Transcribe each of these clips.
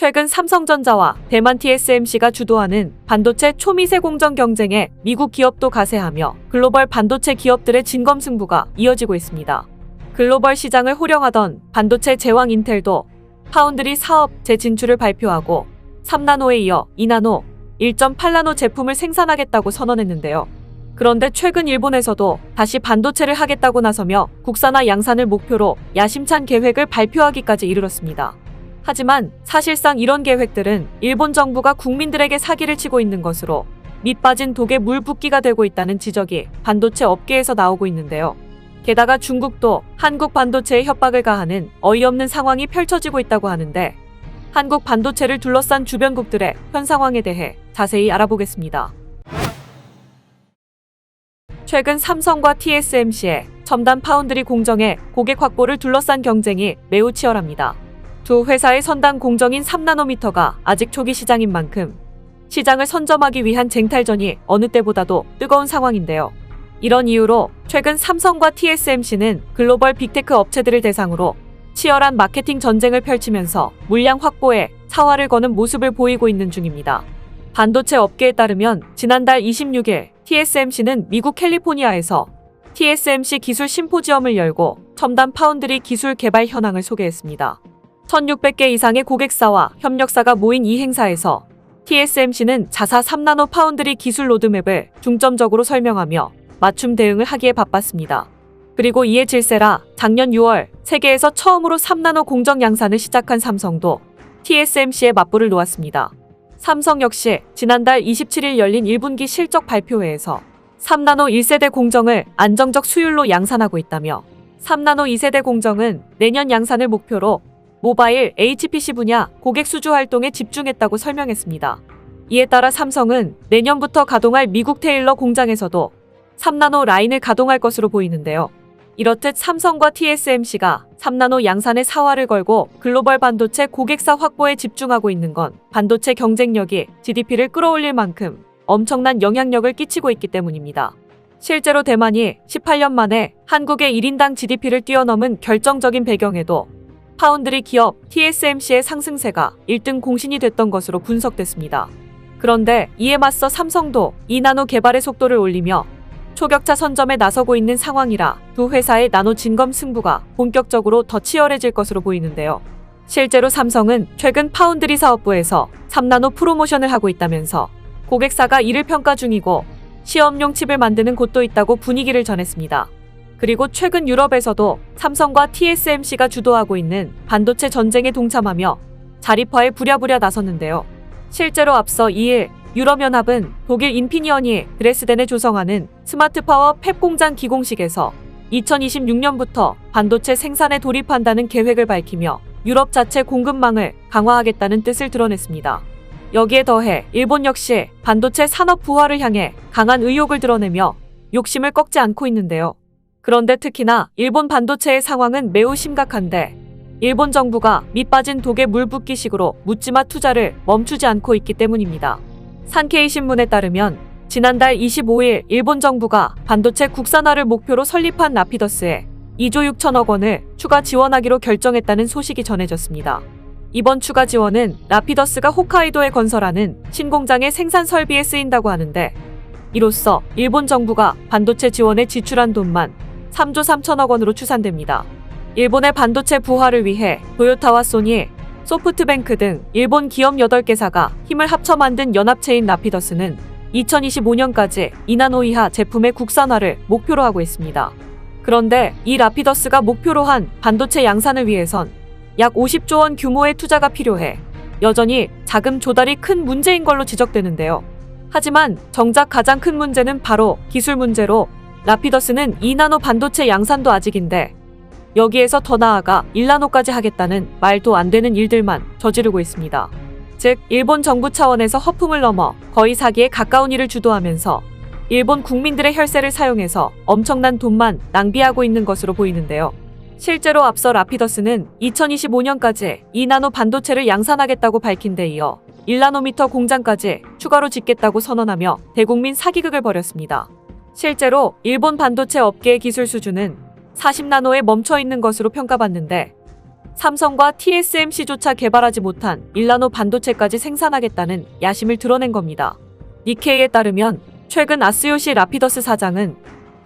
최근 삼성전자와 대만 TSMC가 주도하는 반도체 초미세 공정 경쟁에 미국 기업도 가세하며 글로벌 반도체 기업들의 진검승부가 이어지고 있습니다. 글로벌 시장을 호령하던 반도체 제왕 인텔도 파운드리 사업 재진출을 발표하고 3나노에 이어 2나노, 1.8나노 제품을 생산하겠다고 선언했는데요. 그런데 최근 일본에서도 다시 반도체를 하겠다고 나서며 국산화 양산을 목표로 야심찬 계획을 발표하기까지 이르렀습니다. 하지만 사실상 이런 계획들은 일본 정부가 국민들에게 사기를 치고 있는 것으로 밑빠진 독에 물 붓기가 되고 있다는 지적이 반도체 업계에서 나오고 있는데요. 게다가 중국도 한국 반도체에 협박을 가하는 어이없는 상황이 펼쳐지고 있다고 하는데 한국 반도체를 둘러싼 주변국들의 현 상황에 대해 자세히 알아보겠습니다. 최근 삼성과 TSMC의 첨단 파운드리 공정의 고객 확보를 둘러싼 경쟁이 매우 치열합니다. 두 회사의 선당 공정인 3나노미터가 아직 초기 시장인 만큼 시장을 선점하기 위한 쟁탈전이 어느 때보다도 뜨거운 상황인데요. 이런 이유로 최근 삼성과 TSMC는 글로벌 빅테크 업체들을 대상으로 치열한 마케팅 전쟁을 펼치면서 물량 확보에 사활을 거는 모습을 보이고 있는 중입니다. 반도체 업계에 따르면 지난달 26일 TSMC는 미국 캘리포니아에서 TSMC 기술 심포지엄을 열고 첨단 파운드리 기술 개발 현황을 소개했습니다. 1,600개 이상의 고객사와 협력사가 모인 이 행사에서 TSMC는 자사 3나노 파운드리 기술 로드맵을 중점적으로 설명하며 맞춤 대응을 하기에 바빴습니다. 그리고 이에 질세라 작년 6월 세계에서 처음으로 3나노 공정 양산을 시작한 삼성도 TSMC에 맞불을 놓았습니다. 삼성 역시 지난달 27일 열린 1분기 실적 발표회에서 3나노 1세대 공정을 안정적 수율로 양산하고 있다며 3나노 2세대 공정은 내년 양산을 목표로 모바일 HPC 분야 고객 수주 활동에 집중했다고 설명했습니다. 이에 따라 삼성은 내년부터 가동할 미국 테일러 공장에서도 3나노 라인을 가동할 것으로 보이는데요. 이렇듯 삼성과 TSMC가 3나노 양산에 사활을 걸고 글로벌 반도체 고객사 확보에 집중하고 있는 건 반도체 경쟁력이 GDP를 끌어올릴 만큼 엄청난 영향력을 끼치고 있기 때문입니다. 실제로 대만이 18년 만에 한국의 1인당 GDP를 뛰어넘은 결정적인 배경에도 파운드리 기업 TSMC의 상승세가 1등 공신이 됐던 것으로 분석됐습니다. 그런데 이에 맞서 삼성도 2나노 개발의 속도를 올리며 초격차 선점에 나서고 있는 상황이라 두 회사의 나노 진검 승부가 본격적으로 더 치열해질 것으로 보이는데요. 실제로 삼성은 최근 파운드리 사업부에서 3나노 프로모션을 하고 있다면서 고객사가 이를 평가 중이고 시험용 칩을 만드는 곳도 있다고 분위기를 전했습니다. 그리고 최근 유럽에서도 삼성과 TSMC가 주도하고 있는 반도체 전쟁에 동참하며 자립화에 부랴부랴 나섰는데요. 실제로 앞서 2일 유럽연합은 독일 인피니언이 드레스덴에 조성하는 스마트 파워 팹 공장 기공식에서 2026년부터 반도체 생산에 돌입한다는 계획을 밝히며 유럽 자체 공급망을 강화하겠다는 뜻을 드러냈습니다. 여기에 더해 일본 역시 반도체 산업 부활을 향해 강한 의욕을 드러내며 욕심을 꺾지 않고 있는데요. 그런데 특히나 일본 반도체의 상황은 매우 심각한데 일본 정부가 밑빠진 독에 물 붓기식으로 묻지마 투자를 멈추지 않고 있기 때문입니다. 산케이 신문에 따르면 지난달 25일 일본 정부가 반도체 국산화를 목표로 설립한 라피더스에 2조 6천억 원을 추가 지원하기로 결정했다는 소식이 전해졌습니다. 이번 추가 지원은 라피더스가 홋카이도에 건설하는 신공장의 생산 설비에 쓰인다고 하는데 이로써 일본 정부가 반도체 지원에 지출한 돈만 3조 3천억 원으로 추산됩니다. 일본의 반도체 부활을 위해 토요타와 소니, 소프트뱅크 등 일본 기업 8개사가 힘을 합쳐 만든 연합체인 라피더스는 2025년까지 2나노 이하 제품의 국산화를 목표로 하고 있습니다. 그런데 이 라피더스가 목표로 한 반도체 양산을 위해선 약 50조 원 규모의 투자가 필요해 여전히 자금 조달이 큰 문제인 걸로 지적되는데요. 하지만 정작 가장 큰 문제는 바로 기술 문제로 라피더스는 2나노 반도체 양산도 아직인데 여기에서 더 나아가 1나노까지 하겠다는 말도 안 되는 일들만 저지르고 있습니다. 즉 일본 정부 차원에서 허풍을 넘어 거의 사기에 가까운 일을 주도하면서 일본 국민들의 혈세를 사용해서 엄청난 돈만 낭비하고 있는 것으로 보이는데요. 실제로 앞서 라피더스는 2025년까지 2나노 반도체를 양산하겠다고 밝힌 데 이어 1나노미터 공장까지 추가로 짓겠다고 선언하며 대국민 사기극을 벌였습니다. 실제로 일본 반도체 업계의 기술 수준은 40나노에 멈춰 있는 것으로 평가받는데 삼성과 TSMC조차 개발하지 못한 1나노 반도체까지 생산하겠다는 야심을 드러낸 겁니다. 니케이에 따르면 최근 아스요시 라피더스 사장은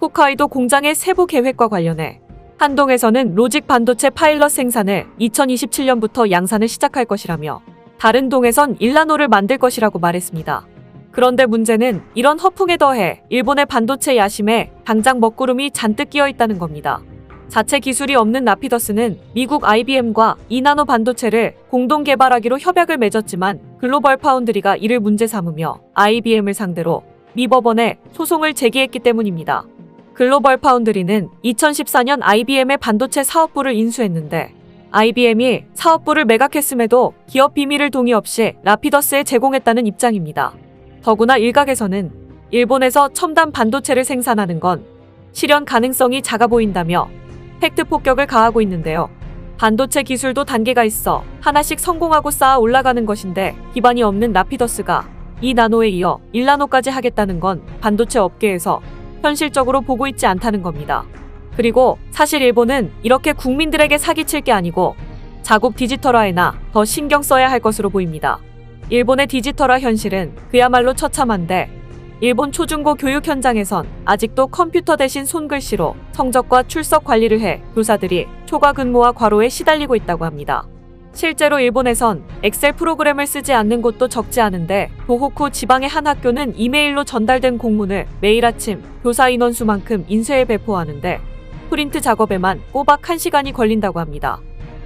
홋카이도 공장의 세부 계획과 관련해 한동에서는 로직 반도체 파일럿 생산을 2027년부터 양산을 시작할 것이라며 다른 동에선 1나노를 만들 것이라고 말했습니다. 그런데 문제는 이런 허풍에 더해 일본의 반도체 야심에 당장 먹구름이 잔뜩 끼어 있다는 겁니다. 자체 기술이 없는 라피더스는 미국 IBM과 2나노 반도체를 공동 개발하기로 협약을 맺었지만 글로벌 파운드리가 이를 문제 삼으며 IBM을 상대로 미법원에 소송을 제기했기 때문입니다. 글로벌 파운드리는 2014년 IBM의 반도체 사업부를 인수했는데 IBM이 사업부를 매각했음에도 기업 비밀을 동의 없이 라피더스에 제공했다는 입장입니다. 더구나 일각에서는 일본에서 첨단 반도체를 생산하는 건 실현 가능성이 작아 보인다며 팩트 폭격을 가하고 있는데요. 반도체 기술도 단계가 있어 하나씩 성공하고 쌓아 올라가는 것인데 기반이 없는 라피더스가 2나노에 이어 1나노까지 하겠다는 건 반도체 업계에서 현실적으로 보고 있지 않다는 겁니다. 그리고 사실 일본은 이렇게 국민들에게 사기칠 게 아니고 자국 디지털화에나 더 신경 써야 할 것으로 보입니다. 일본의 디지털화 현실은 그야말로 처참한데 일본 초중고 교육 현장에선 아직도 컴퓨터 대신 손글씨로 성적과 출석 관리를 해 교사들이 초과 근무와 과로에 시달리고 있다고 합니다. 실제로 일본에선 엑셀 프로그램을 쓰지 않는 곳도 적지 않은데 도호쿠 지방의 한 학교는 이메일로 전달된 공문을 매일 아침 교사 인원수만큼 인쇄해 배포하는데 프린트 작업에만 꼬박 1시간이 걸린다고 합니다.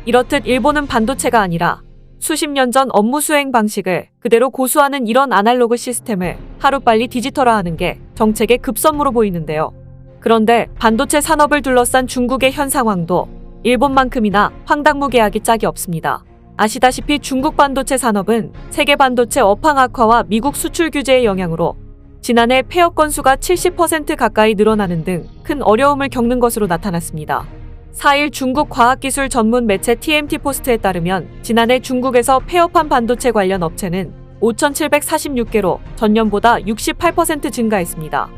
이렇듯 일본은 반도체가 아니라 수십 년 전 업무 수행 방식을 그대로 고수하는 이런 아날로그 시스템을 하루빨리 디지털화하는 게 정책의 급선무로 보이는데요. 그런데 반도체 산업을 둘러싼 중국의 현 상황도 일본만큼이나 황당무계하기 짝이 없습니다. 아시다시피 중국 반도체 산업은 세계 반도체 업황 악화와 미국 수출 규제의 영향으로 지난해 폐업 건수가 70% 가까이 늘어나는 등 큰 어려움을 겪는 것으로 나타났습니다. 4일 중국 과학기술 전문 매체 TMT 포스트에 따르면 지난해 중국에서 폐업한 반도체 관련 업체는 5,746개로 전년보다 68% 증가했습니다.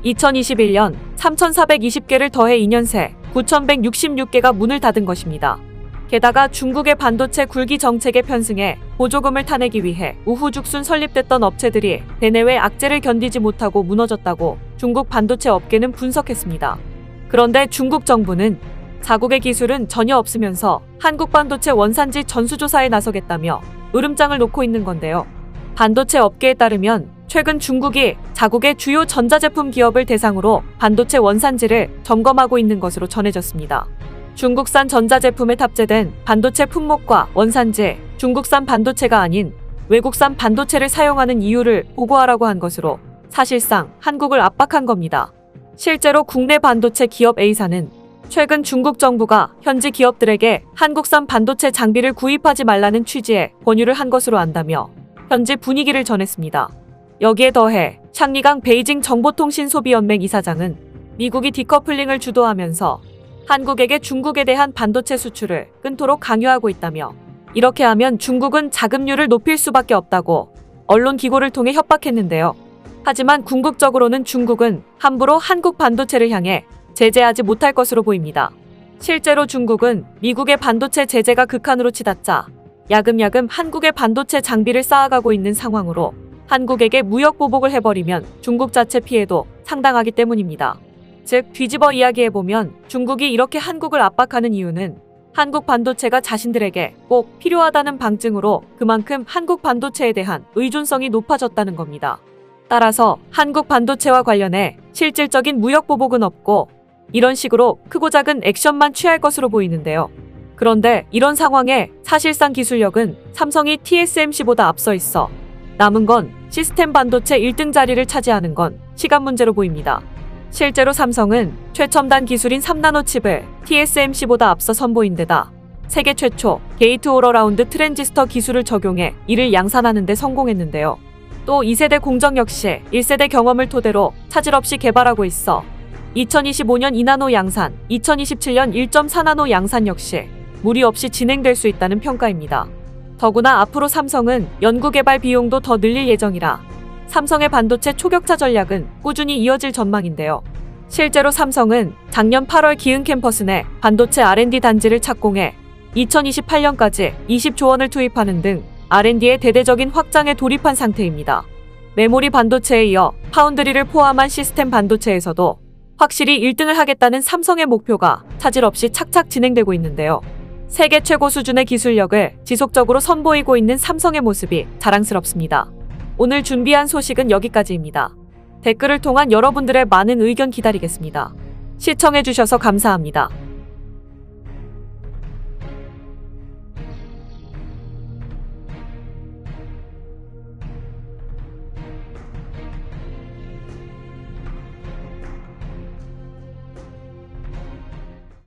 2021년 3,420개를 더해 2년 새 9,166개가 문을 닫은 것입니다. 게다가 중국의 반도체 굴기 정책에 편승해 보조금을 타내기 위해 우후죽순 설립됐던 업체들이 대내외 악재를 견디지 못하고 무너졌다고 중국 반도체 업계는 분석했습니다. 그런데 중국 정부는 자국의 기술은 전혀 없으면서 한국 반도체 원산지 전수조사에 나서겠다며 으름장을 놓고 있는 건데요. 반도체 업계에 따르면 최근 중국이 자국의 주요 전자제품 기업을 대상으로 반도체 원산지를 점검하고 있는 것으로 전해졌습니다. 중국산 전자제품에 탑재된 반도체 품목과 원산지, 중국산 반도체가 아닌 외국산 반도체를 사용하는 이유를 보고하라고 한 것으로 사실상 한국을 압박한 겁니다. 실제로 국내 반도체 기업 A사는 최근 중국 정부가 현지 기업들에게 한국산 반도체 장비를 구입하지 말라는 취지의 권유를 한 것으로 안다며 현지 분위기를 전했습니다. 여기에 더해 샹리강 베이징 정보통신소비연맹 이사장은 미국이 디커플링을 주도하면서 한국에게 중국에 대한 반도체 수출을 끊도록 강요하고 있다며 이렇게 하면 중국은 자금률을 높일 수밖에 없다고 언론 기고를 통해 협박했는데요. 하지만 궁극적으로는 중국은 함부로 한국 반도체를 향해 제재하지 못할 것으로 보입니다. 실제로 중국은 미국의 반도체 제재가 극한으로 치닫자 야금야금 한국의 반도체 장비를 쌓아가고 있는 상황으로 한국에게 무역 보복을 해버리면 중국 자체 피해도 상당하기 때문입니다. 즉 뒤집어 이야기해보면 중국이 이렇게 한국을 압박하는 이유는 한국 반도체가 자신들에게 꼭 필요하다는 방증으로 그만큼 한국 반도체에 대한 의존성이 높아졌다는 겁니다. 따라서 한국 반도체와 관련해 실질적인 무역 보복은 없고 이런 식으로 크고 작은 액션만 취할 것으로 보이는데요. 그런데 이런 상황에 사실상 기술력은 삼성이 TSMC보다 앞서 있어 남은 건 시스템 반도체 1등 자리를 차지하는 건 시간 문제로 보입니다. 실제로 삼성은 최첨단 기술인 3나노 칩을 TSMC보다 앞서 선보인 데다 세계 최초 게이트-올-어라운드 트랜지스터 기술을 적용해 이를 양산하는 데 성공했는데요. 또 2세대 공정 역시 1세대 경험을 토대로 차질 없이 개발하고 있어 2025년 2나노 양산, 2027년 1.4나노 양산 역시 무리 없이 진행될 수 있다는 평가입니다. 더구나 앞으로 삼성은 연구개발 비용도 더 늘릴 예정이라 삼성의 반도체 초격차 전략은 꾸준히 이어질 전망인데요. 실제로 삼성은 작년 8월 기흥 캠퍼스 내 반도체 R&D 단지를 착공해 2028년까지 20조 원을 투입하는 등 R&D의 대대적인 확장에 돌입한 상태입니다. 메모리 반도체에 이어 파운드리를 포함한 시스템 반도체에서도 확실히 1등을 하겠다는 삼성의 목표가 차질 없이 착착 진행되고 있는데요. 세계 최고 수준의 기술력을 지속적으로 선보이고 있는 삼성의 모습이 자랑스럽습니다. 오늘 준비한 소식은 여기까지입니다. 댓글을 통한 여러분들의 많은 의견 기다리겠습니다. 시청해주셔서 감사합니다.